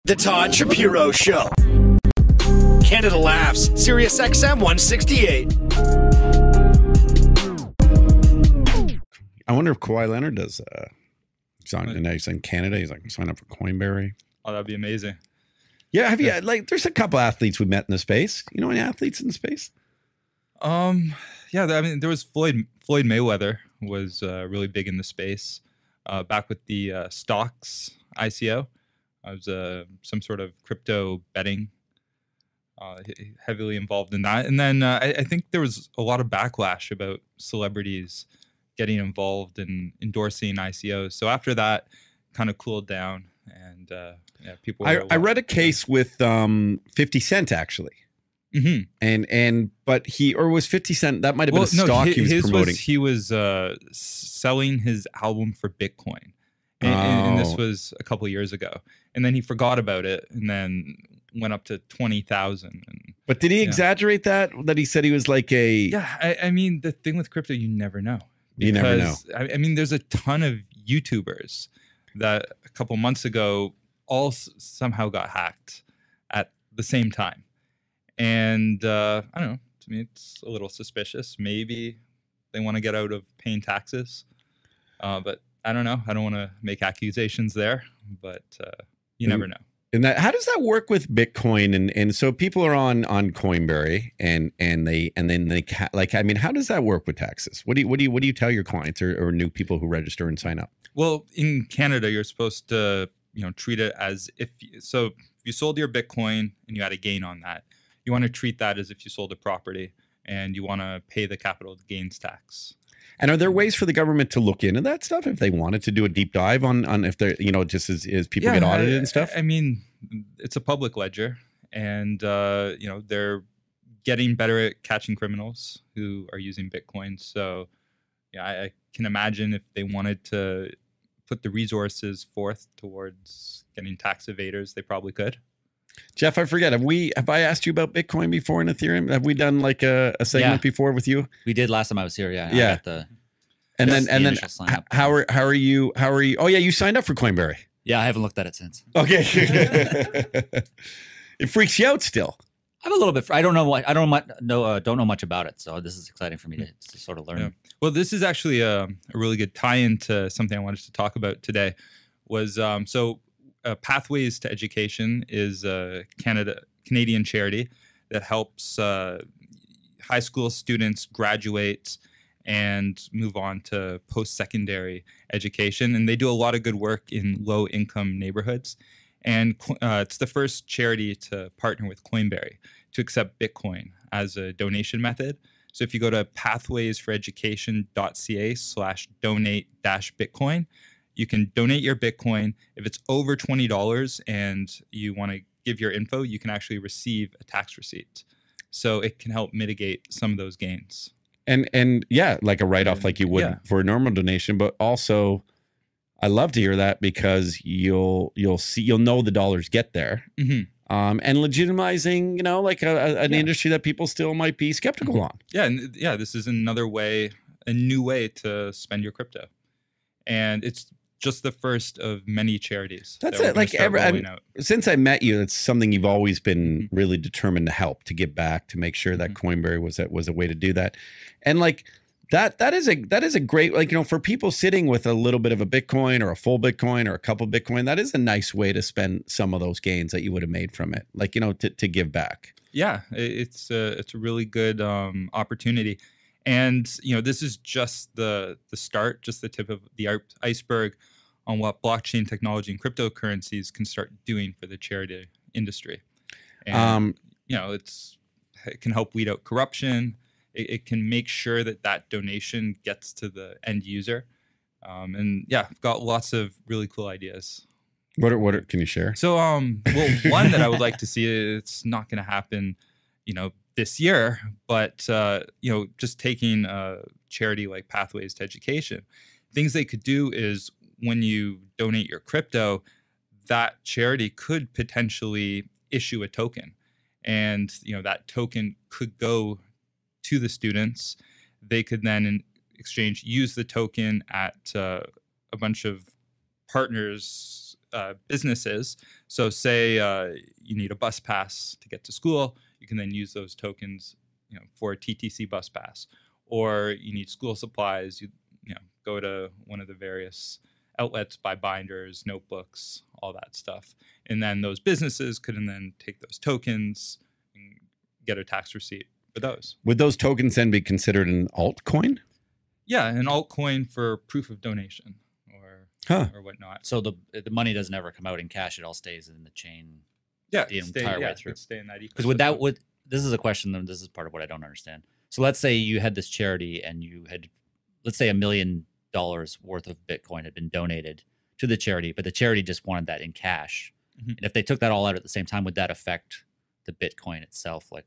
The Todd Shapiro Show. Canada Laughs, SiriusXM 168. I wonder if Kawhi Leonard does. He's in Canada. He's like, sign up for Coinberry. Oh, that'd be amazing. Yeah, have you there's a couple athletes we met in the space. You know any athletes in the space? Yeah, I mean, there was Floyd Mayweather was really big in the space back with the stocks ICO. I was some sort of crypto betting, heavily involved in that. And then I think there was a lot of backlash about celebrities getting involved in endorsing ICOs. So after that, kind of cooled down, and people. I read a case with 50 Cent actually. Mm-hmm. But was 50 Cent, that might have been a stock he was promoting. He was selling his album for Bitcoin. And this was a couple of years ago. And then he forgot about it and then went up to 20,000. But did he exaggerate that he said he was like a... Yeah, I mean, the thing with crypto, you never know. You never know. I mean, there's a ton of YouTubers that a couple months ago all somehow got hacked at the same time. And I don't know, to me, it's a little suspicious. Maybe they want to get out of paying taxes. But I don't know. I don't want to make accusations there, but you never know. And how does that work with Bitcoin? And so people are on Coinberry and how does that work with taxes? What do you tell your clients or new people who register and sign up? Well, in Canada, you're supposed to, treat it as if you sold your Bitcoin and you had a gain on that, you want to treat that as if you sold a property and you want to pay the capital gains tax. And are there ways for the government to look into that stuff if they wanted to do a deep dive on if they're, just as people get audited and stuff? I mean, it's a public ledger, and, they're getting better at catching criminals who are using Bitcoin. So, I can imagine if they wanted to put the resources forth towards getting tax evaders, they probably could. Jeff, I forget. Have I asked you about Bitcoin before and Ethereum? Have we done like a segment before with you? We did last time I was here. Yeah. Yeah. And then how are you? Oh yeah, you signed up for Coinberry. Yeah, I haven't looked at it since. Okay. It freaks you out still. I'm a little bit. I don't know much about it, so this is exciting for me to sort of learn. Yeah. Well, this is actually a really good tie-in to something I wanted to talk about today. Was Pathways to Education is a Canadian charity that helps high school students graduate and move on to post-secondary education. And they do a lot of good work in low-income neighborhoods. And it's the first charity to partner with Coinberry to accept Bitcoin as a donation method. So if you go to pathwaysforeducation.ca/donate-Bitcoin, you can donate your Bitcoin. If it's over $20 and you want to give your info, you can actually receive a tax receipt. So it can help mitigate some of those gains. And yeah, like a write-off like you would for a normal donation. But also, I love to hear that because you'll know the dollars get there. Mm-hmm. And legitimizing, an industry that people still might be skeptical on. Yeah, and this is another way, a new way to spend your crypto. And it's just the first of many charities. That's it. Like since I met you, it's something you've always been really determined to help, to give back, to make sure that Coinberry was a way to do that. And like that is a great, for people sitting with a little bit of a Bitcoin or a full Bitcoin or a couple Bitcoin, that is a nice way to spend some of those gains that you would have made from it, to give back. Yeah, it's a really good opportunity. And, this is just the start, just the tip of the iceberg on what blockchain technology and cryptocurrencies can start doing for the charity industry. And, it can help weed out corruption. It can make sure that donation gets to the end user. I've got lots of really cool ideas. What can you share? So, one that I would like to see, it's not going to happen, this year, but just taking a charity like Pathways to Education, things they could do is when you donate your crypto, that charity could potentially issue a token, and that token could go to the students. They could then in exchange use the token at a bunch of partners businesses. So say you need a bus pass to get to school, you can then use those tokens, for a TTC bus pass. Or you need school supplies, you go to one of the various outlets, buy binders, notebooks, all that stuff. And then those businesses could then take those tokens and get a tax receipt for those. Would those tokens then be considered an altcoin? Yeah, an altcoin for proof of donation or whatnot. So the money doesn't ever come out in cash; it all stays in the chain. Yeah, the entire way through. Stay in that ecosystem. Because this is a question, and this is part of what I don't understand. So let's say you had this charity, and you had, let's say, $1 million worth of Bitcoin had been donated to the charity, but the charity just wanted that in cash. Mm-hmm. And if they took that all out at the same time, would that affect the Bitcoin itself? Like,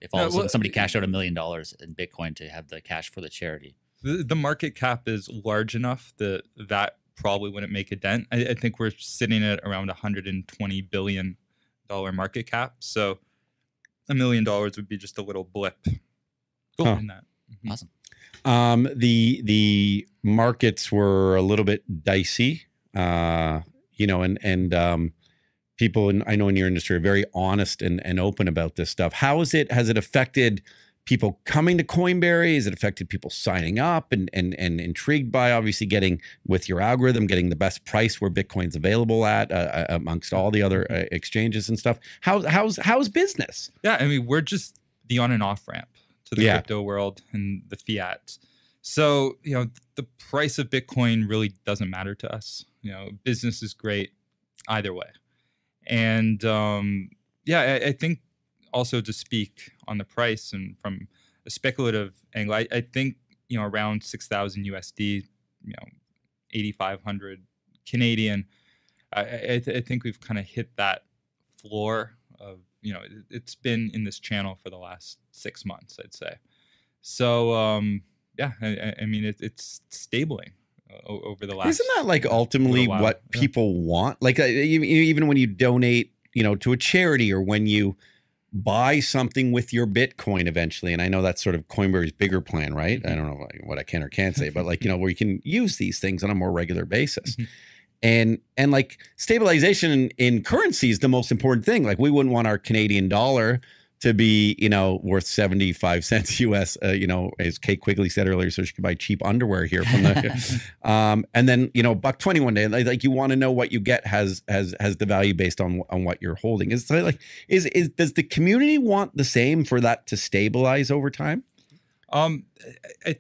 if all of a sudden somebody cashed out $1 million in Bitcoin to have the cash for the charity. The market cap is large enough that probably wouldn't make a dent. I think we're sitting at around $120 billion market cap. So $1 million would be just a little blip in that. Mm-hmm. Awesome. The markets were a little bit dicey, and people, I know in your industry, are very honest and open about this stuff. Has it affected people coming to Coinberry? Has it affected people signing up and intrigued by obviously getting with your algorithm, getting the best price where Bitcoin's available at amongst all the other exchanges and stuff? How's business? Yeah, I mean, we're just the on and off ramp to the crypto world and the fiat. So, the price of Bitcoin really doesn't matter to us. Business is great either way. And I think also to speak on the price and from a speculative angle, I think, around 6,000 USD, 8,500 Canadian, I think we've kind of hit that floor of, it's been in this channel for the last 6 months, I'd say. So, I mean, it's stabling over the last. Isn't that like ultimately what people want? Like even when you donate, to a charity, or when you buy something with your Bitcoin eventually. And I know that's sort of Coinberry's bigger plan, right? Mm-hmm. I don't know what I can or can't say, but where you can use these things on a more regular basis. Mm-hmm. And like stabilization in currency is the most important thing. Like, we wouldn't want our Canadian dollar to be, worth 75 cents US, as Kate Quigley said earlier, so she could buy cheap underwear here from the, and then, $1.20 one day, like you want to know what you get has the value based on what you're holding. Is does the community want the same for that to stabilize over time? I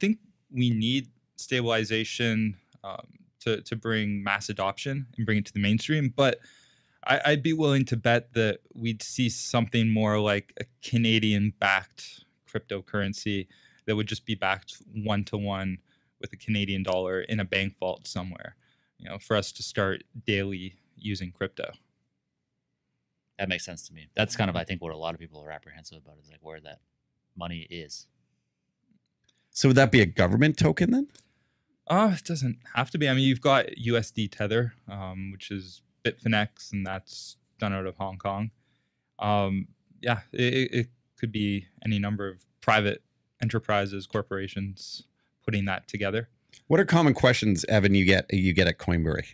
think we need stabilization, to bring mass adoption and bring it to the mainstream, but I'd be willing to bet that we'd see something more like a Canadian-backed cryptocurrency that would just be backed one-to-one with a Canadian dollar in a bank vault somewhere, for us to start daily using crypto. That makes sense to me. That's kind of, I think, what a lot of people are apprehensive about, is like where that money is. So would that be a government token then? It doesn't have to be. I mean, you've got USD Tether, which is Bitfinex, and that's done out of Hong Kong. It could be any number of private enterprises, corporations putting that together. What are common questions, Evan, you get at Coinberry?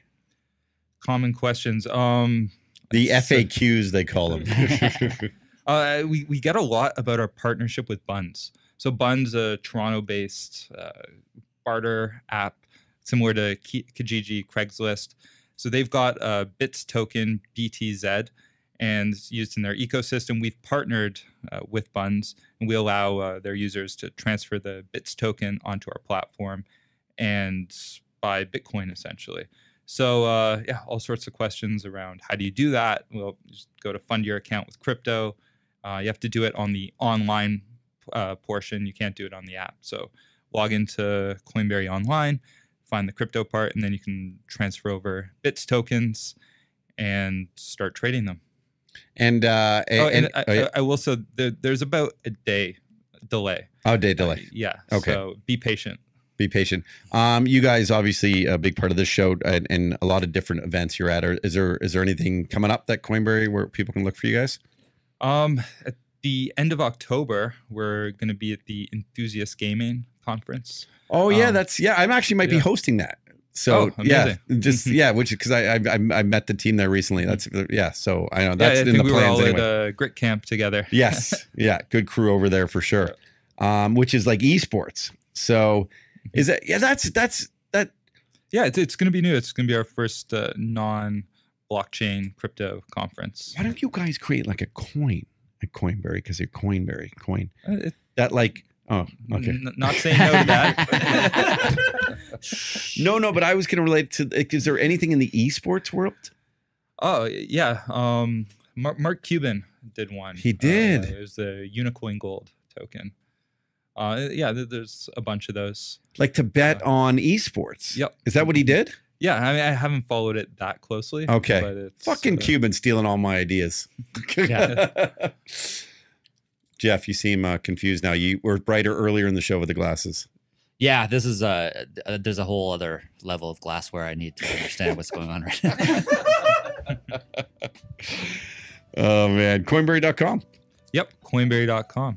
Common questions. The FAQs, they call them. We get a lot about our partnership with Buns. So Buns, a Toronto-based barter app similar to Kijiji, Craigslist. So they've got a BITS token, BTZ, and it's used in their ecosystem. We've partnered with Buns, and we allow their users to transfer the BITS token onto our platform and buy Bitcoin, essentially. So all sorts of questions around how do you do that? Well, just go to fund your account with crypto. You have to do it on the online portion. You can't do it on the app. So log into Coinberry Online, find the crypto part, and then you can transfer over BITS tokens and start trading them. And I will say there's about a day delay. Day delay. Yeah. Okay. So be patient. Be patient. You guys, obviously a big part of this show and a lot of different events you're at. Is there anything coming up that Coinberry where people can look for you guys? At the end of October, we're going to be at the Enthusiast Gaming Conference. Oh yeah, I actually might be hosting that. So yeah, amazing. just which because I met the team there recently. That's So I know I that's in think the we were plans all anyway. at Grit Camp together. Yes, yeah, good crew over there for sure. Which is like esports. So is that that's that. Yeah, it's going to be new. It's going to be our first non-blockchain crypto conference. Why don't you guys create like a coin at Coinberry? Because you're Coinberry coin. It- That like okay. Not saying no to that. No, but I was going to relate to. Is there anything in the esports world? Oh yeah, Mark Cuban did one. He did. It was the Unicoin Gold token. There's a bunch of those. Like to bet on esports. Yep. Is that what he did? Yeah, I mean, I haven't followed it that closely. Okay. But it's, Fucking Cuban stealing all my ideas. Jeff, you seem confused now. You were brighter earlier in the show with the glasses. Yeah, this is there's a whole other level of glassware I need to understand what's going on right now. Oh man, Coinberry.com. Yep, Coinberry.com.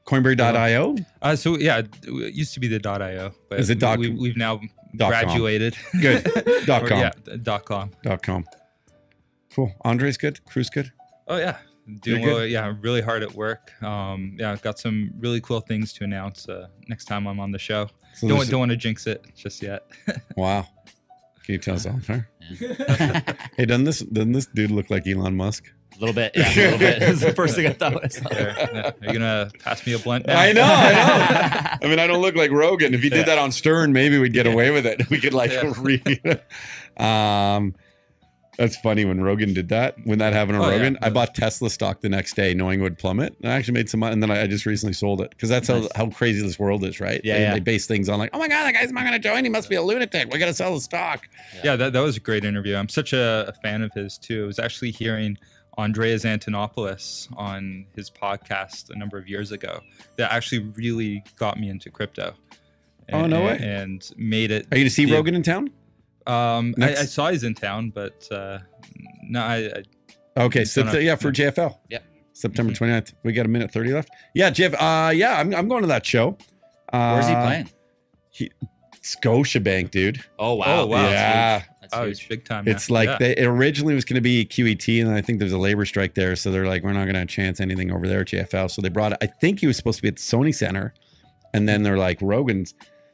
Coinberry.io. So yeah, it used to be the .io, but Is it we've now .com. graduated. Good. .com. .com. .com. Cool. Andre's good. Crew's good. Oh yeah, doing well. Yeah, really hard at work. I've got some really cool things to announce next time I'm on the show. So Don't want to jinx it just yet. Wow. Can you tell us all? Hey, doesn't this dude look like Elon Musk? A little bit, yeah, a little bit. That's the first thing I thought was. Are you gonna pass me a blunt now? I know. I mean, I don't look like Rogan. If he did that on Stern, maybe we'd get away with it. We could read. That's funny when Rogan did that. When that happened to Rogan, I bought Tesla stock the next day, knowing it would plummet. And I actually made some money, and then I just recently sold it because that's how crazy this world is, right? They base things on like, oh my god, that guy's not going to join. He must be a lunatic. We got to sell the stock. Yeah, that was a great interview. I'm such a fan of his too. I was actually hearing Andreas Antonopoulos on his podcast a number of years ago that actually really got me into crypto. No way. And made it. Are you going to see Rogan in town? I saw he's in town, but no, okay, so for JFL. Yep. September 29th. We got a minute 30 left. Yeah, Jeff. I'm going to that show. Where's he playing? Scotiabank, dude. Oh wow. Oh, wow. Yeah. That's it's huge. big time. It's now. like it originally was going to be QET, and I think there's a labor strike there, so they're like, we're not going to chance anything over there at JFL. So they brought it. I think he was supposed to be at the Sony Center, and then they're like,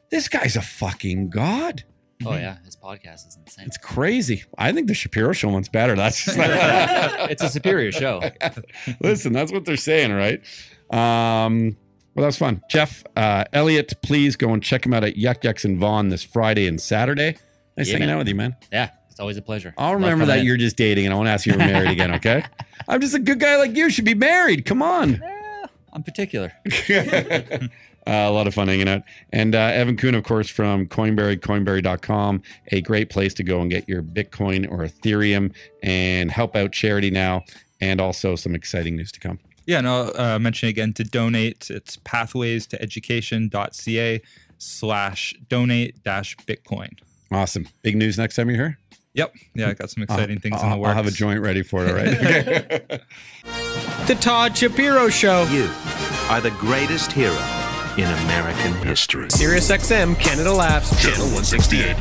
this guy's a fucking god. Oh yeah, his podcast is insane. It's crazy. I think the Shapiro Show one's better. That's just It's a superior show. Listen, that's what they're saying, right? Well, that was fun. Jeff, Elliot, please go and check him out at Yuck Yucks and Vaughn this Friday and Saturday. Nice hanging out with you, man. Yeah, it's always a pleasure. I'll remember that you're just dating, and I won't ask you if you're married again, okay? I'm just a good guy like you. Should be married. Come on. I'm particular. A lot of fun hanging out. And Evan Kuhn, of course, from Coinberry, Coinberry.com, a great place to go and get your Bitcoin or Ethereum and help out charity now, and also some exciting news to come. Yeah, and I'll mention again to donate. It's pathways-to-education.ca/donate-Bitcoin. Awesome. Big news next time you're here? Yep. Yeah, I got some exciting things in the works. I'll have a joint ready for it, all right? The Todd Shapiro Show. You are the greatest hero in American history. SiriusXM Canada Laughs Channel 168.